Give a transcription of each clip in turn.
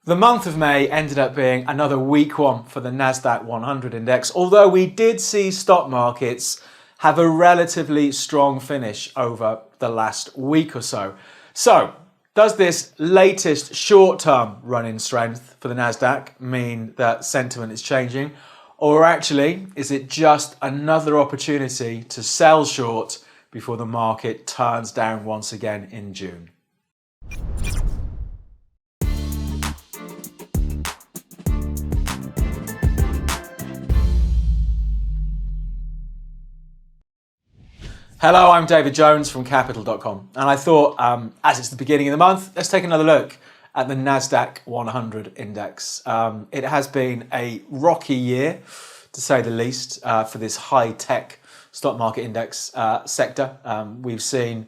The month of May ended up being another weak one for the Nasdaq 100 index, although we did see stock markets have a relatively strong finish over the last week or so. So, does this latest short-term run-in strength for the Nasdaq mean that sentiment is changing? Or actually, is it just another opportunity to sell short before the market turns down once again in June? Hello, I'm David Jones from Capital.com, and I thought, as it's the beginning of the month, let's take another look at the Nasdaq 100 index. It has been a rocky year, to say the least, for this high-tech stock market index sector. We've seen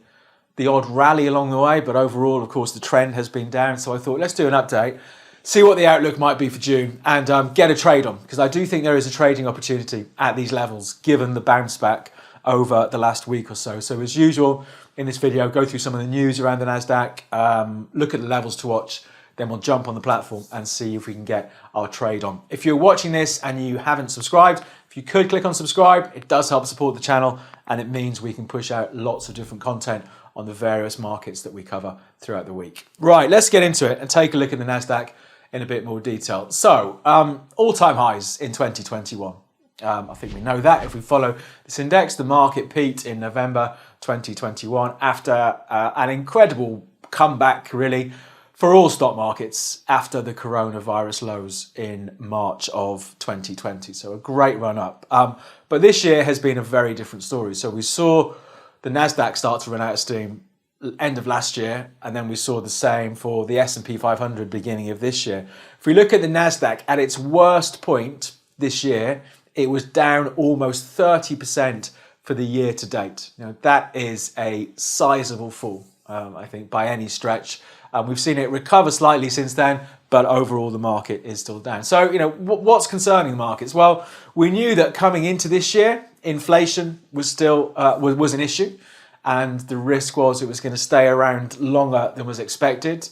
the odd rally along the way, but overall, of course, the trend has been down. So I thought, let's do an update, see what the outlook might be for June, and get a trade on, because I do think there is a trading opportunity at these levels, given the bounce back over the last week or so. So as usual, in this video, go through some of the news around the Nasdaq, look at the levels to watch, then we'll jump on the platform and see if we can get our trade on. If you're watching this and you haven't subscribed, if you could click on subscribe, it does help support the channel, and it means we can push out lots of different content on the various markets that we cover throughout the week. Right, let's get into it and take a look at the Nasdaq in a bit more detail. So, all-time highs in 2021. I think we know that if we follow this index. The market peaked in November 2021 after an incredible comeback, really, for all stock markets after the coronavirus lows in March of 2020. So a great run up. But this year has been a very different story. So we saw the Nasdaq start to run out of steam end of last year, and then we saw the same for the S&P 500 beginning of this year. If we look at the Nasdaq at its worst point this year, it was down almost 30% for the year to date. Now, that is a sizable fall, I think, by any stretch. We've seen it recover slightly since then, but overall the market is still down. So, what's concerning the markets? Well, we knew that coming into this year, inflation was still was an issue, and the risk was it was going to stay around longer than was expected.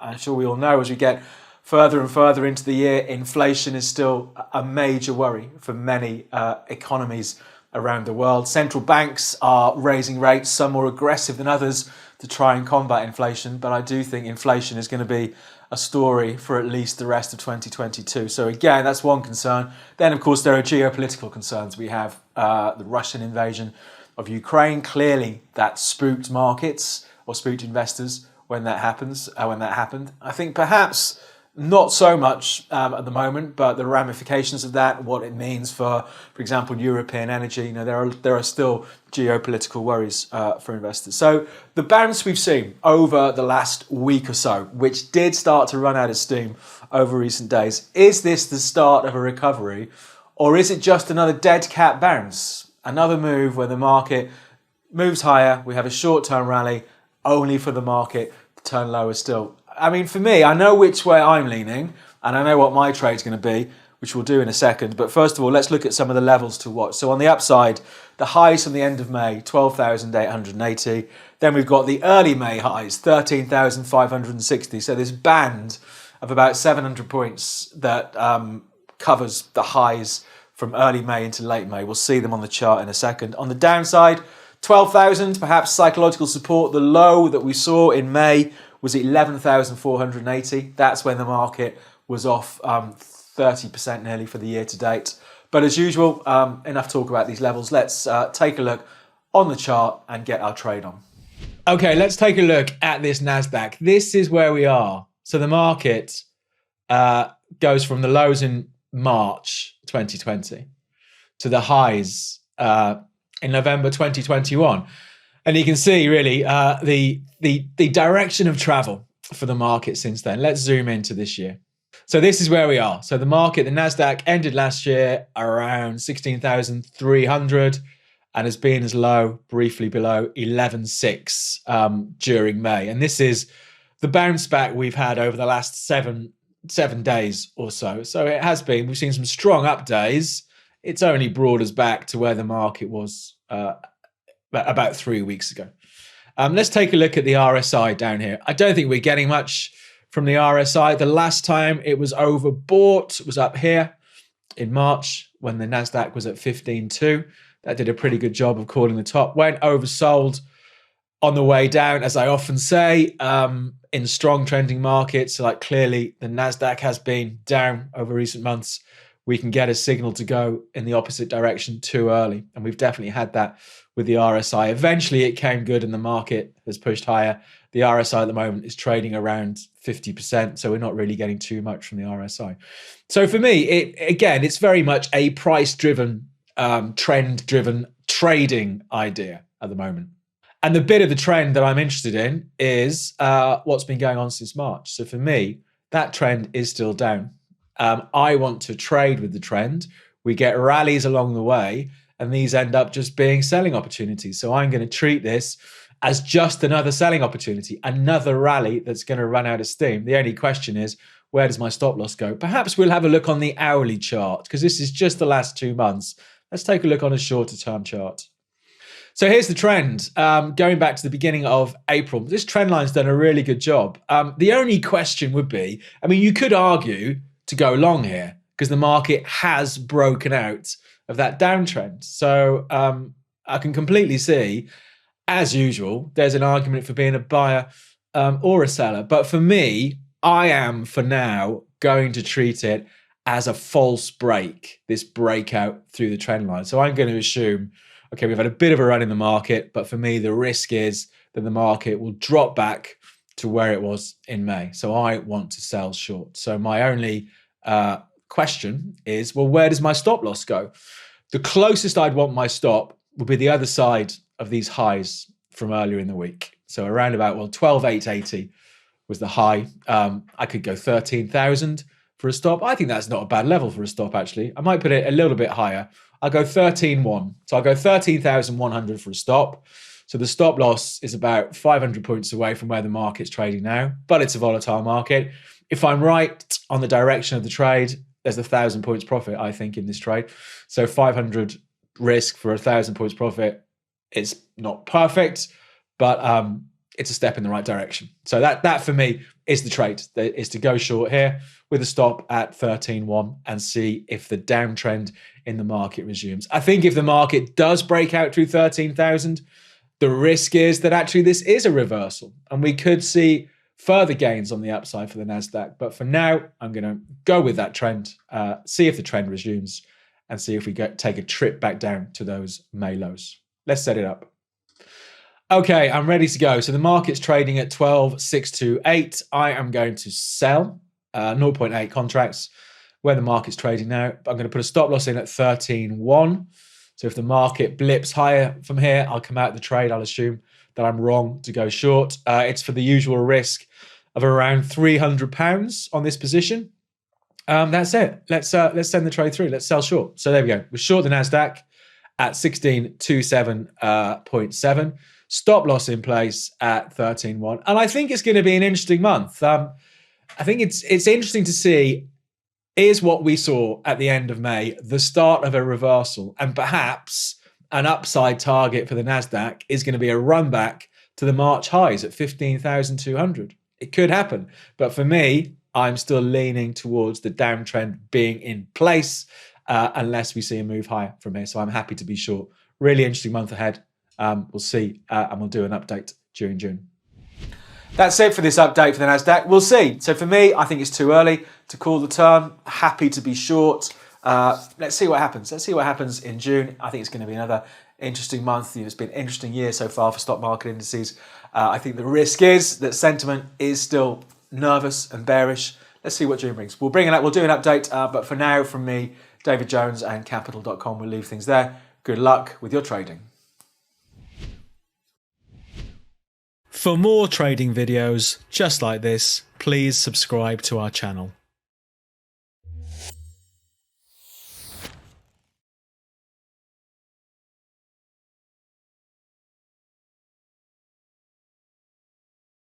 I'm sure we all know, as we get further and further into the year, inflation is still a major worry for many economies around the world. Central banks are raising rates, some more aggressive than others, to try and combat inflation. But I do think inflation is going to be a story for at least the rest of 2022. So again, that's one concern. Then, of course, there are geopolitical concerns. We have the Russian invasion of Ukraine. Clearly, that spooked markets or spooked investors when that happened. I think perhaps not so much at the moment, but the ramifications of that, what it means for example, European energy, there are still geopolitical worries for investors. So the bounce we've seen over the last week or so, which did start to run out of steam over recent days, is this the start of a recovery, or is it just another dead cat bounce? Another move where the market moves higher, we have a short-term rally, only for the market to turn lower still. I mean, for me, I know which way I'm leaning, and I know what my trade's going to be, which we'll do in a second. But first of all, let's look at some of the levels to watch. So on the upside, the highs from the end of May, 12,880. Then we've got the early May highs, 13,560. So this band of about 700 points that covers the highs from early May into late May. We'll see them on the chart in a second. On the downside, 12,000, perhaps psychological support. The low that we saw in May was 11,480. That's when the market was off 30% nearly for the year to date. But as usual, enough talk about these levels. Let's take a look on the chart and get our trade on. Okay, let's take a look at this Nasdaq. This is where we are. So the market goes from the lows in March 2020 to the highs in November 2021. And you can see really the direction of travel for the market since then. Let's zoom into this year. So this is where we are. So the market, the Nasdaq, ended last year around 16,300 and has been as low, briefly below 11,600 during May. And this is the bounce back we've had over the last seven days or so. So it has been, we've seen some strong up days. It's only brought us back to where the market was about 3 weeks ago. Let's take a look at the RSI down here. I don't think we're getting much from the RSI. The last time it was overbought was up here in March when the Nasdaq was at 15.2. That did a pretty good job of calling the top. Went oversold on the way down, as I often say, in strong trending markets. Like clearly the Nasdaq has been down over recent months. We can get a signal to go in the opposite direction too early. And we've definitely had that with the RSI. Eventually it came good and the market has pushed higher. The RSI at the moment is trading around 50%. So we're not really getting too much from the RSI. So for me, it's very much a price-driven, trend-driven trading idea at the moment. And the bit of the trend that I'm interested in is what's been going on since March. So for me, that trend is still down. I want to trade with the trend. We get rallies along the way, and these end up just being selling opportunities. So I'm going to treat this as just another selling opportunity, another rally that's going to run out of steam. The only question is, where does my stop loss go? Perhaps we'll have a look on the hourly chart, because this is just the last 2 months. Let's take a look on a shorter term chart. So here's the trend. Going back to the beginning of April, this trend line's done a really good job. The only question would be, I mean, you could argue to go long here because the market has broken out of that downtrend. So I can completely see, as usual, there's an argument for being a buyer or a seller. But for me, I am, for now, going to treat it as a false break, this breakout through the trend line. So I'm going to assume, okay, we've had a bit of a run in the market, but for me, the risk is that the market will drop back to where it was in May. So I want to sell short. So my only question is, well, where does my stop loss go? The closest I'd want my stop would be the other side of these highs from earlier in the week. So around about, well, 12,880 was the high. I could go 13,000 for a stop. I think that's not a bad level for a stop, actually. I might put it a little bit higher. I'll go 13.1. So I'll go 13,100 for a stop. So the stop loss is about 500 points away from where the market's trading now, but it's a volatile market. If I'm right on the direction of the trade, there's 1,000 points profit, I think, in this trade. So 500 risk for 1,000 points profit. It's not perfect, but it's a step in the right direction. So that for me is the trade, is to go short here with a stop at 13.1 and see if the downtrend in the market resumes. I think if the market does break out through 13,000, the risk is that actually this is a reversal and we could see further gains on the upside for the Nasdaq. But for now, I'm going to go with that trend, see if the trend resumes and see if we take a trip back down to those May lows. Let's set it up. Okay, I'm ready to go. So the market's trading at 12,628. I am going to sell 0.8 contracts where the market's trading now. I'm going to put a stop loss in at 13.1. So if the market blips higher from here, I'll come out of the trade. I'll assume that I'm wrong to go short. It's for the usual risk of around £300 on this position. That's it. Let's send the trade through. Let's sell short. So there we go. We're short the Nasdaq at 1627.7. Stop loss in place at 13.1. And I think it's going to be an interesting month. I think it's interesting to see, is what we saw at the end of May the start of a reversal, and perhaps an upside target for the Nasdaq is going to be a run back to the March highs at 15,200. It could happen. But for me, I'm still leaning towards the downtrend being in place unless we see a move higher from here. So I'm happy to be short. Really interesting month ahead. We'll see, and we'll do an update during June. That's it for this update for the Nasdaq. We'll see. So for me, I think it's too early to call the turn. Happy to be short. Let's see what happens. Let's see what happens in June. I think it's going to be another interesting month. It's been an interesting year so far for stock market indices. I think the risk is that sentiment is still nervous and bearish. Let's see what June brings. We'll do an update. But for now, from me, David Jones and Capital.com, we'll leave things there. Good luck with your trading. For more trading videos just like this, please subscribe to our channel.